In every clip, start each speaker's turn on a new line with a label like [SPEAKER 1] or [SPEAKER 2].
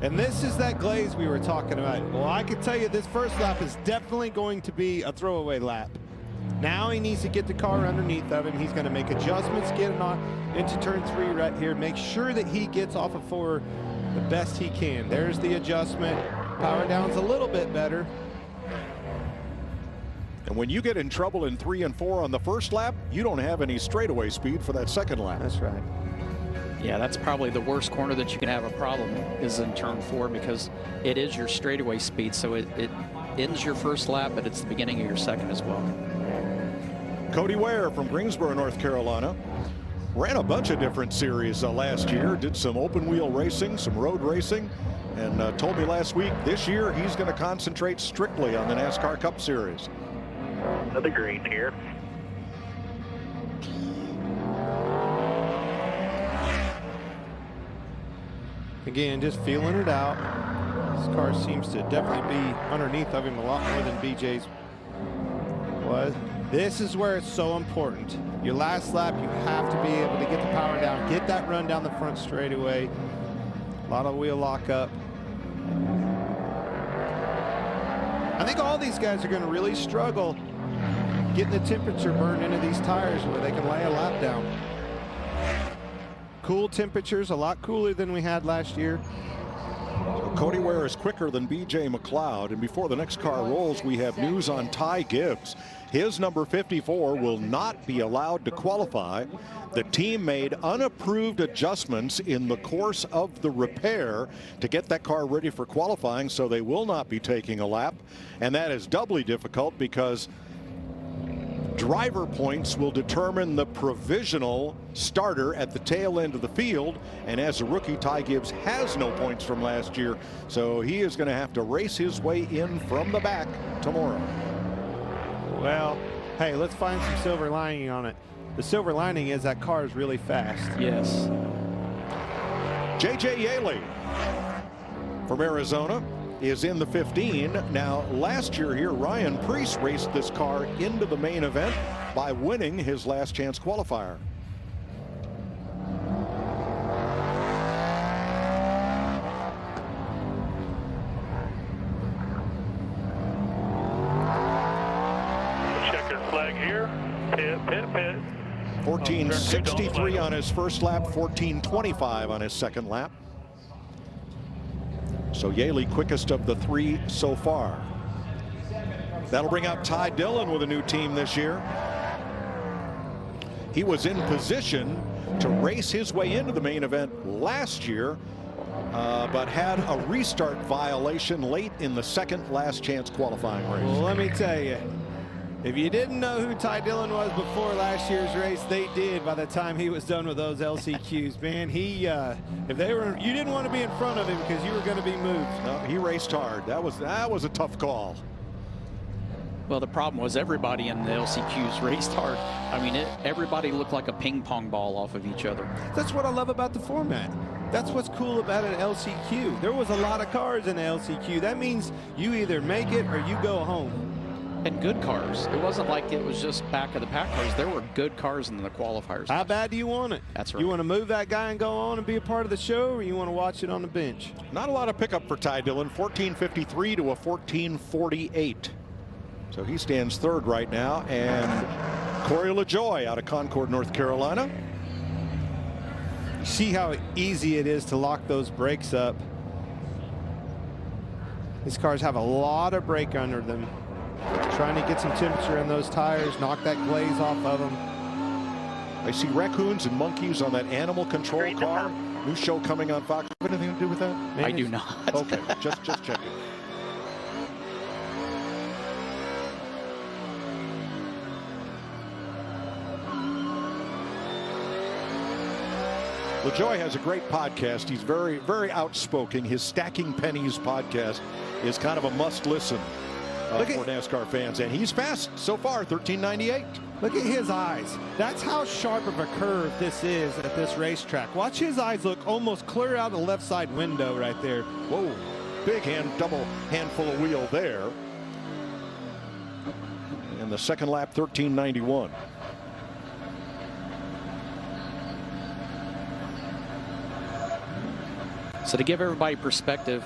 [SPEAKER 1] And this is that glaze we were talking about. Well, I can tell you this first lap is definitely going to be a throwaway lap. Now he needs to get the car underneath of him. He's going to make adjustments, get it on into turn 3 right here. Make sure that he gets off of 4 the best he can. There's the adjustment. Power down's a little bit better.
[SPEAKER 2] And when you get in trouble in 3 and 4 on the first lap, you don't have any straightaway speed for that second lap.
[SPEAKER 1] That's right.
[SPEAKER 3] Yeah, that's probably the worst corner that you can have a problem is in turn 4, because it is your straightaway speed. So it ends your first lap, but it's the beginning of your second as well.
[SPEAKER 2] Cody Ware from Greensboro, North Carolina. Ran a bunch of different series last year. Did some open wheel racing, some road racing, and told me last week this year he's going to concentrate strictly on the NASCAR Cup Series.
[SPEAKER 4] Another green here.
[SPEAKER 1] Again, just feeling it out. This car seems to definitely be underneath of him a lot more than BJ's was. This is where it's so important. Your last lap, you have to be able to get the power down, get that run down the front straightaway. A lot of wheel lock up. I think all these guys are going to really struggle getting the temperature burned into these tires where they can lay a lap down. Cool temperatures, a lot cooler than we had last year.
[SPEAKER 2] So Cody Ware is quicker than BJ McLeod, and before the next car rolls, we have news on Ty Gibbs. His number 54 will not be allowed to qualify. The team made unapproved adjustments in the course of the repair to get that car ready for qualifying, so they will not be taking a lap. And that is doubly difficult because driver points will determine the provisional starter at the tail end of the field. And as a rookie, Ty Gibbs has no points from last year, so he is going to have to race his way in from the back tomorrow.
[SPEAKER 1] Well, hey, let's find some silver lining on it. The silver lining is that car is really fast.
[SPEAKER 3] Yes.
[SPEAKER 2] J.J. Yaley from Arizona is in the 15. Now, last year here, Ryan Preece raced this car into the main event by winning his last chance qualifier.
[SPEAKER 4] Checker flag here. Pit.
[SPEAKER 2] 14:63 on his first lap, 14:25 on his second lap. So Yaley quickest of the 3 so far. That'll bring out Ty Dillon with a new team this year. He was in position to race his way into the main event last year, but had a restart violation late in the second last chance qualifying race.
[SPEAKER 1] Well, let me tell you, if you didn't know who Ty Dillon was before last year's race, they did by the time he was done with those LCQs. Man, if they were, you didn't want to be in front of him because you were going to be moved.
[SPEAKER 2] No, he raced hard. That was a tough call.
[SPEAKER 3] Well, the problem was everybody in the LCQs raced hard. I mean, everybody looked like a ping pong ball off of each other.
[SPEAKER 1] That's what I love about the format. That's what's cool about an LCQ. There was a lot of cars in the LCQ. That means you either make it or you go home.
[SPEAKER 3] And good cars. It wasn't like it was just back of the pack cars. There were good cars in the qualifiers.
[SPEAKER 1] How bad do you want it?
[SPEAKER 3] That's right.
[SPEAKER 1] You want to move that guy and go on and be a part of the show, or you want to watch it on the bench?
[SPEAKER 2] Not a lot of pickup for Ty Dillon. 14:53 to a 14:48. So he stands third right now. And Corey LaJoie out of Concord, North Carolina.
[SPEAKER 1] See how easy it is to lock those brakes up. These cars have a lot of brake under them. Trying to get some temperature in those tires, knock that glaze off of them.
[SPEAKER 2] I see raccoons and monkeys on that animal control car. New show coming on Fox. Have anything to do with that?
[SPEAKER 1] Man,
[SPEAKER 3] I do not.
[SPEAKER 2] Okay, just checking. LaJoie has a great podcast. He's very, very outspoken. His Stacking Pennies podcast is kind of a must listen for NASCAR fans. And he's fast so far, 13:98.
[SPEAKER 1] Look at his eyes. That's how sharp of a curve this is at this racetrack. Watch his eyes look almost clear out the left side window right there.
[SPEAKER 2] Whoa, big double handful of wheel there. And the second lap, 13:91.
[SPEAKER 3] So to give everybody perspective,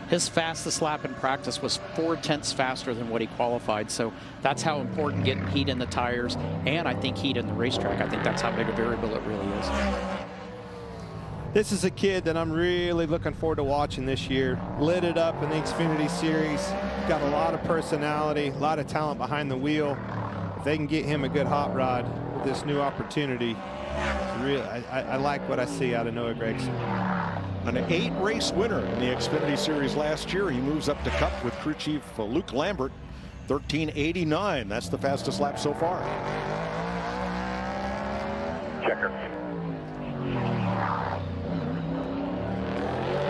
[SPEAKER 3] his fastest lap in practice was 4/10 faster than what he qualified. So that's how important getting heat in the tires, and I think heat in the racetrack. I think that's how big a variable it really is.
[SPEAKER 1] This is a kid that I'm really looking forward to watching this year. Lit it up in the Xfinity Series. Got a lot of personality, a lot of talent behind the wheel. If they can get him a good hot rod with this new opportunity, really, I like what I see out of Noah Gragson.
[SPEAKER 2] An 8-race winner in the Xfinity Series last year. He moves up to Cup with crew chief Luke Lambert. 13:89. That's the fastest lap so far.
[SPEAKER 4] Checker.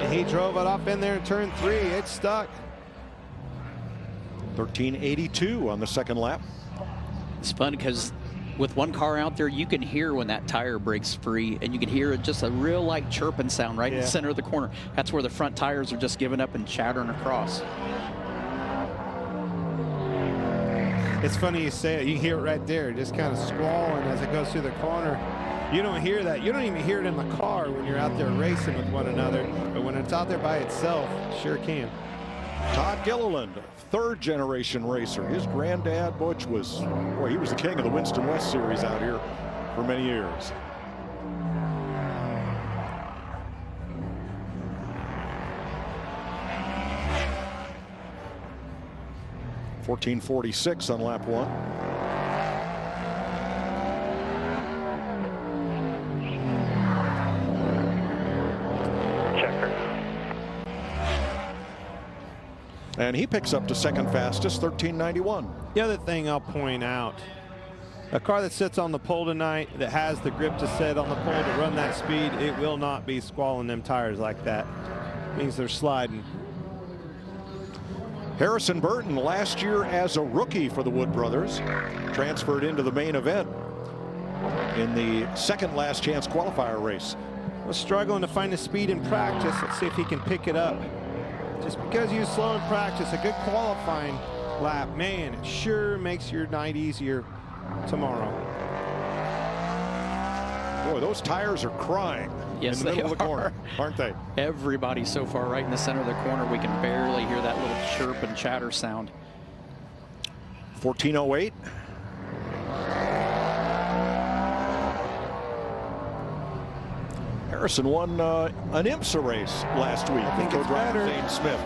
[SPEAKER 1] He drove it off in there in turn 3. It's stuck.
[SPEAKER 2] 13:82 on the second lap.
[SPEAKER 3] It's fun because with one car out there, you can hear when that tire breaks free, and you can hear just a real light chirping sound right in the center of the corner. That's where the front tires are just giving up and chattering across.
[SPEAKER 1] It's funny you say it. You hear it right there, just kind of squalling as it goes through the corner. You don't hear that. You don't even hear it in the car when you're out there racing with one another. But when it's out there by itself, sure can.
[SPEAKER 2] Todd Gilliland, third-generation racer. His granddad, Butch, was, boy, he was the king of the Winston West Series out here for many years. .1446 on lap 1. And he picks up to second fastest, 13:91.
[SPEAKER 1] The other thing I'll point out, a car that sits on the pole tonight that has the grip to sit on the pole to run that speed, it will not be squalling them tires like that. It means they're sliding.
[SPEAKER 2] Harrison Burton, last year as a rookie for the Wood brothers, transferred into the main event in the second last chance qualifier race.
[SPEAKER 1] Was struggling to find the speed in practice. Let's see if he can pick it up. Just because you slow in practice, a good qualifying lap, man, it sure makes your night easier tomorrow.
[SPEAKER 2] Boy, those tires are crying
[SPEAKER 3] Yes,
[SPEAKER 2] in the middle
[SPEAKER 3] they
[SPEAKER 2] of the corner, aren't they?
[SPEAKER 3] Everybody so far right in the center of the corner. We can barely hear that little chirp and chatter sound.
[SPEAKER 2] 14:08. Harrison won an IMSA race last week.
[SPEAKER 1] I think
[SPEAKER 2] with
[SPEAKER 1] it's
[SPEAKER 2] co-driver
[SPEAKER 1] better.
[SPEAKER 2] Zane Smith.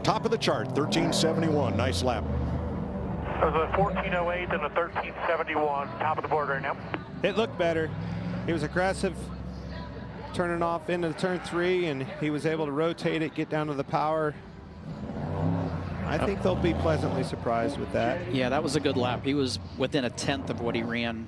[SPEAKER 2] Top of the chart, 13:71. Nice lap.
[SPEAKER 4] It was a 14:08 and a 13:71. Top of the board right now.
[SPEAKER 1] It looked better. He was aggressive, turning off into turn 3, and he was able to rotate it, get down to the power. I think they'll be pleasantly surprised with that.
[SPEAKER 3] Yeah, that was a good lap. He was within a tenth of what he ran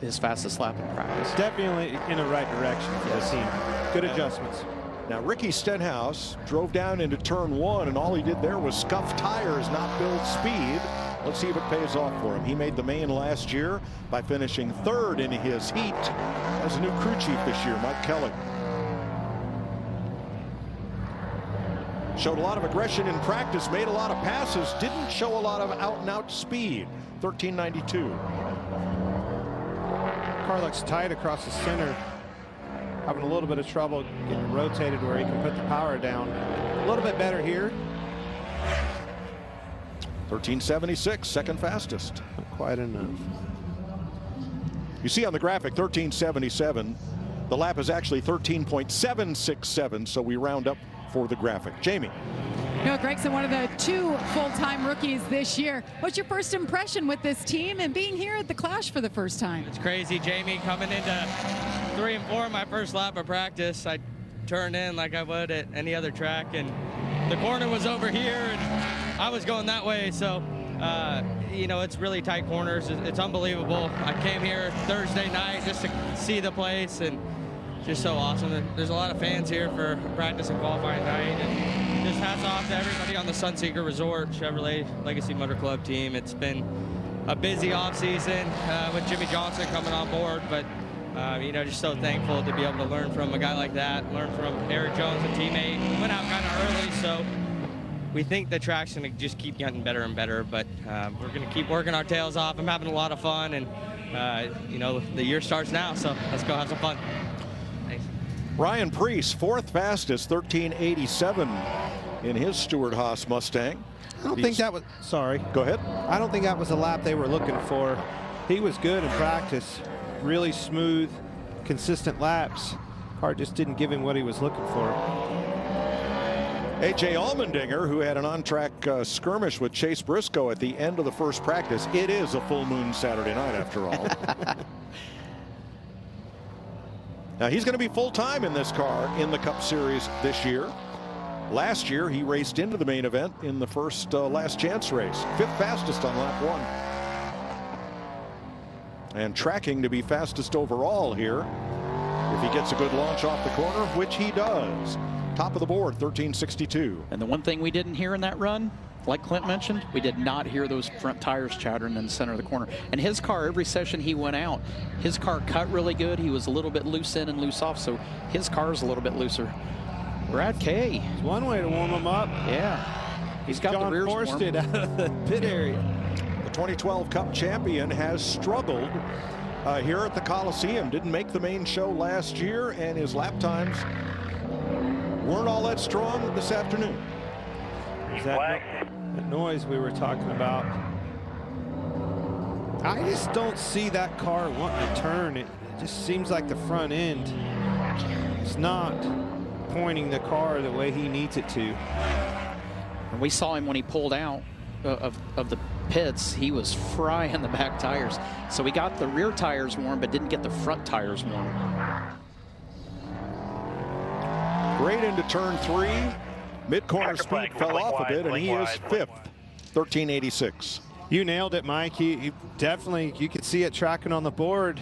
[SPEAKER 3] his fastest lap in practice.
[SPEAKER 1] Definitely in the right direction for the team. Good adjustments.
[SPEAKER 2] Now, Ricky Stenhouse drove down into turn 1, and all he did there was scuff tires, not build speed. Let's see if it pays off for him. He made the main last year by finishing third in his heat as a new crew chief this year, Mike Kelly. Showed a lot of aggression in practice, made a lot of passes, didn't show a lot of out-and-out speed. 13:92.
[SPEAKER 1] Car looks tight across the center. Having a little bit of trouble getting rotated where he can put the power down. A little bit better here.
[SPEAKER 2] 13:76, second fastest.
[SPEAKER 1] Not quite enough.
[SPEAKER 2] You see on the graphic 13:77. The lap is actually 13.767, so we round up for the graphic. Jamie.
[SPEAKER 5] Noah Gragson, one of the 2 full-time rookies this year. What's your first impression with this team and being here at the Clash for the first time?
[SPEAKER 6] It's crazy, Jamie. Coming into 3 and 4, my first lap of practice, I turned in like I would at any other track, and the corner was over here, and I was going that way. So, you know, it's really tight corners. It's unbelievable. I came here Thursday night just to see the place, and just so awesome. There's a lot of fans here for practice and qualifying night, and just hats off to everybody on the Sunseeker Resort Chevrolet Legacy Motor Club team. It's been a busy offseason with Jimmy Johnson coming on board, but you know, just so thankful to be able to learn from a guy like that, learn from Eric Jones, a teammate. He went out kind of early, so we think the track's going to just keep getting better and better, but we're going to keep working our tails off. I'm having a lot of fun, and you know, the year starts now, so let's go have some fun. Thanks.
[SPEAKER 2] Ryan Preece, fourth fastest, 1387 in his Stewart-Haas Mustang.
[SPEAKER 1] I don't think that was, sorry.
[SPEAKER 2] Go ahead.
[SPEAKER 1] I don't think that was a lap they were looking for. He was good in practice. Really smooth, consistent laps. Car just didn't give him what he was looking for.
[SPEAKER 2] A.J. Allmendinger, who had an on-track skirmish with Chase Briscoe at the end of the first practice. It is a full moon Saturday night, after all. Now, he's going to be full-time in this car in the Cup Series this year. Last year, he raced into the main event in the first last chance race. Fifth fastest on lap 1. And tracking to be fastest overall here. If he gets a good launch off the corner, which he does. Top of the board, 1362.
[SPEAKER 3] And the one thing we didn't hear in that run, like Clint mentioned, we did not hear those front tires chattering in the center of the corner. And his car, every session he went out, his car cut really good. He was a little bit loose in and loose off, so his car is a little bit looser. Brad Kay.
[SPEAKER 1] It's one way to warm him up.
[SPEAKER 3] Yeah. He's got
[SPEAKER 1] John
[SPEAKER 3] the rears
[SPEAKER 1] forced
[SPEAKER 3] warm.
[SPEAKER 1] it out of the pit area.
[SPEAKER 2] The 2012 Cup champion has struggled here at the Coliseum. Didn't make the main show last year, and his lap times weren't all that strong this afternoon.
[SPEAKER 1] Is that noise we were talking about? I just don't see that car wanting to turn. It just seems like the front end is not pointing the car the way he needs it to.
[SPEAKER 3] And we saw him when he pulled out of the pits. He was frying the back tires. So he got the rear tires warm, but didn't get the front tires warm.
[SPEAKER 2] Great into turn 3. Mid-corner speed fell off a bit, and he is fifth, 1386.
[SPEAKER 1] You nailed it, Mike. You definitely, you could see it tracking on the board.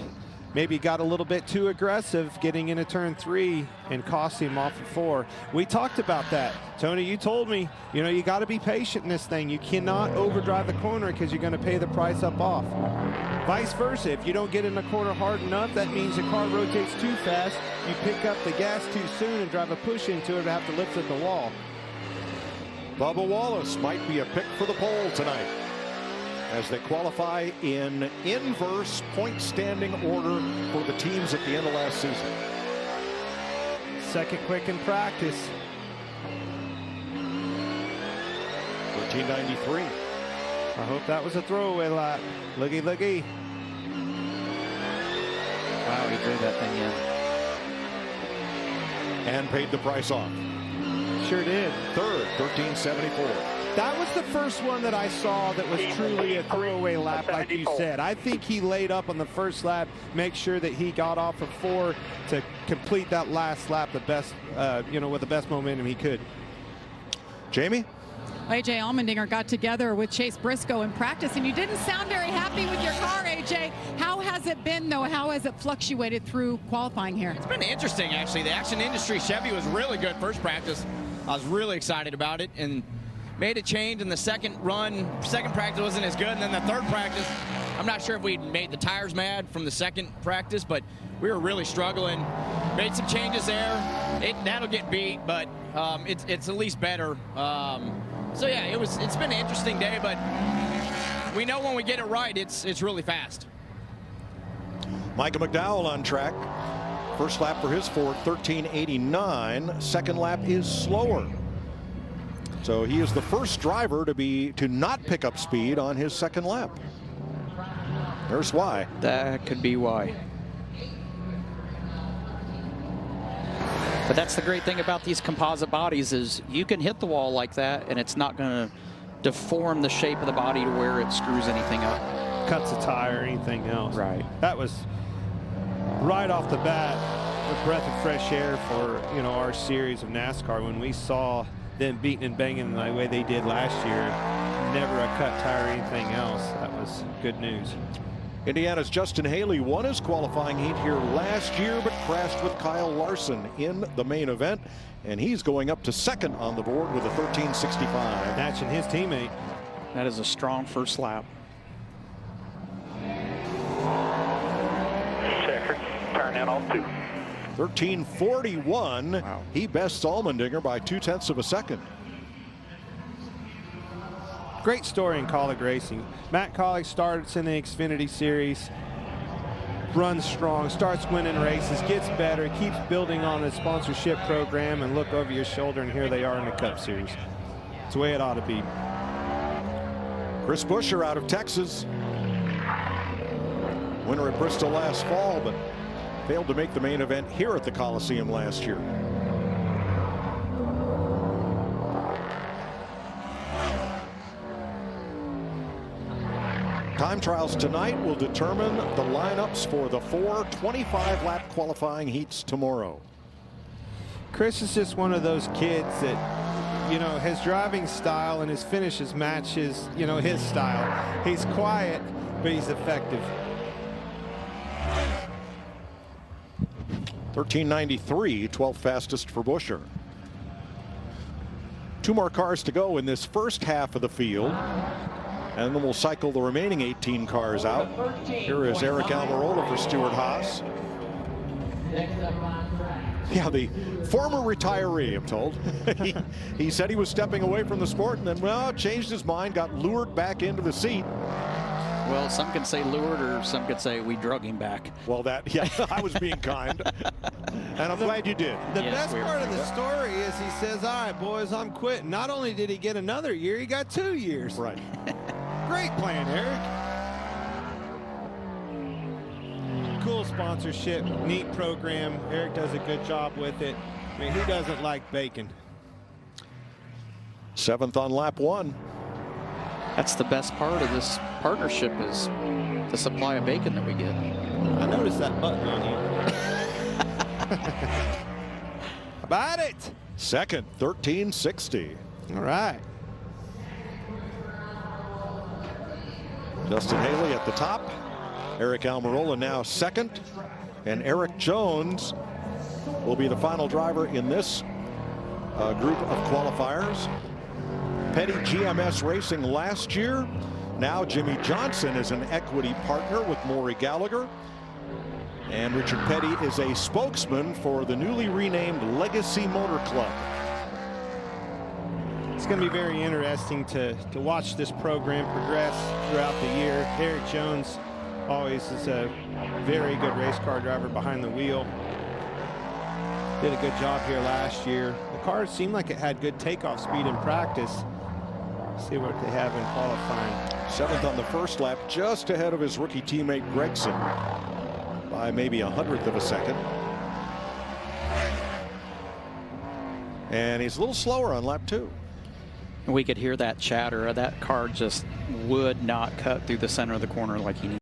[SPEAKER 1] Maybe got a little bit too aggressive getting into turn 3 and cost him off of 4. We talked about that. Tony, you told me, you know, you got to be patient in this thing. You cannot overdrive the corner because you're going to pay the price up off. Vice versa, if you don't get in the corner hard enough, that means the car rotates too fast. You pick up the gas too soon and drive a push into it and have to lift at the wall.
[SPEAKER 2] Bubba Wallace might be a pick for the pole tonight as they qualify in inverse point standing order for the teams at the end of last season.
[SPEAKER 1] Second quick in practice.
[SPEAKER 2] 1393.
[SPEAKER 1] I hope that was a throwaway lap. Looky, looky.
[SPEAKER 3] Wow, he drew that thing in.
[SPEAKER 2] And paid the price off.
[SPEAKER 1] Sure did.
[SPEAKER 2] Third, 1374.
[SPEAKER 1] That was the first one that I saw that was truly a throwaway lap, like you said. I think he laid up on the first lap, make sure that he got off of 4 to complete that last lap the best, with the best momentum he could.
[SPEAKER 2] Jamie?
[SPEAKER 5] A.J. Allmendinger got together with Chase Briscoe in practice, and you didn't sound very happy with your car, A.J. How has it been, though? How has it fluctuated through qualifying here?
[SPEAKER 7] It's been interesting, actually. The Action Industry Chevy was really good first practice. I was really excited about it and made a change in the second run. Second practice wasn't as good, and then the third practice, I'm not sure if we made the tires mad from the second practice, but we were really struggling. Made some changes there. That'll get beat, but it's at least better. So yeah, it's been an interesting day, but we know when we get it right, it's really fast.
[SPEAKER 2] Micah McDowell on track. First lap for his Ford, 1389. Second lap is slower. So he is the first driver to not pick up speed on his second lap. There's why.
[SPEAKER 3] That could be why. But that's the great thing about these composite bodies is you can hit the wall like that and it's not going to deform the shape of the body to where it screws anything up.
[SPEAKER 1] Cuts a tire or anything else.
[SPEAKER 3] Right.
[SPEAKER 1] That was right off the bat a breath of fresh air for our series of NASCAR when we saw them beating and banging the way they did last year. Never a cut tire or anything else. That was good news.
[SPEAKER 2] Indiana's Justin Haley won his qualifying heat here last year, but crashed with Kyle Larson in the main event, and he's going up to second on the board with a 1365.
[SPEAKER 1] Matching his teammate.
[SPEAKER 3] That is a strong first lap.
[SPEAKER 4] Checker, turn in on 2.
[SPEAKER 2] 1341.
[SPEAKER 3] Wow.
[SPEAKER 2] He bests Allmendinger by 0.2 of a second.
[SPEAKER 1] Great story in Colleague racing. Matt Colleague started us in the Xfinity Series. runs strong, starts winning races, gets better, keeps building on his sponsorship program, and look over your shoulder, and here they are in the Cup Series. It's the way it ought to be.
[SPEAKER 2] Chris Buescher out of Texas. Winner at Bristol last fall, but failed to make the main event here at the Coliseum last year. Time trials tonight will determine the lineups for the 4 25-lap qualifying heats tomorrow.
[SPEAKER 1] Chris is just one of those kids that, you know, his driving style and his finishes match his, you know, his style. He's quiet, but he's effective.
[SPEAKER 2] 1393, 12th fastest for Buescher. 2 more cars to go in this first half of the field. And then we'll cycle the remaining 18 cars out. Here is Eric Almirola for Stuart Haas. Yeah, the former retiree, I'm told. he said he was stepping away from the sport and then, well, changed his mind, got lured back into the seat.
[SPEAKER 3] Well, some could say lured, or some could say we drug him back.
[SPEAKER 2] Well, that, yeah, I was being kind. And I'm glad you did.
[SPEAKER 1] The best part of the story is he says, all right, boys, I'm quitting. Not only did he get another year, he got 2 years.
[SPEAKER 2] Right.
[SPEAKER 1] Great plan, Eric. Cool sponsorship, neat program. Eric does a good job with it. I mean, who doesn't like bacon?
[SPEAKER 2] 7th on lap 1.
[SPEAKER 3] That's the best part of this partnership, is the supply of bacon that we get.
[SPEAKER 1] I noticed that button on you. About it.
[SPEAKER 2] 2nd, 1360.
[SPEAKER 1] All right.
[SPEAKER 2] Justin Haley at the top. Eric Almirola now 2nd. And Eric Jones will be the final driver in this group of qualifiers. Petty GMS Racing last year. Now Jimmy Johnson is an equity partner with Maury Gallagher. And Richard Petty is a spokesman for the newly renamed Legacy Motor Club.
[SPEAKER 1] It's going to be very interesting to watch this program progress throughout the year. Eric Jones always is a very good race car driver behind the wheel. Did a good job here last year. The car seemed like it had good takeoff speed in practice. See what they have in qualifying.
[SPEAKER 2] 7th on the first lap, just ahead of his rookie teammate Gregson by maybe 100th of a second. And he's a little slower on lap 2.
[SPEAKER 3] We could hear that chatter. That car just would not cut through the center of the corner like he needed.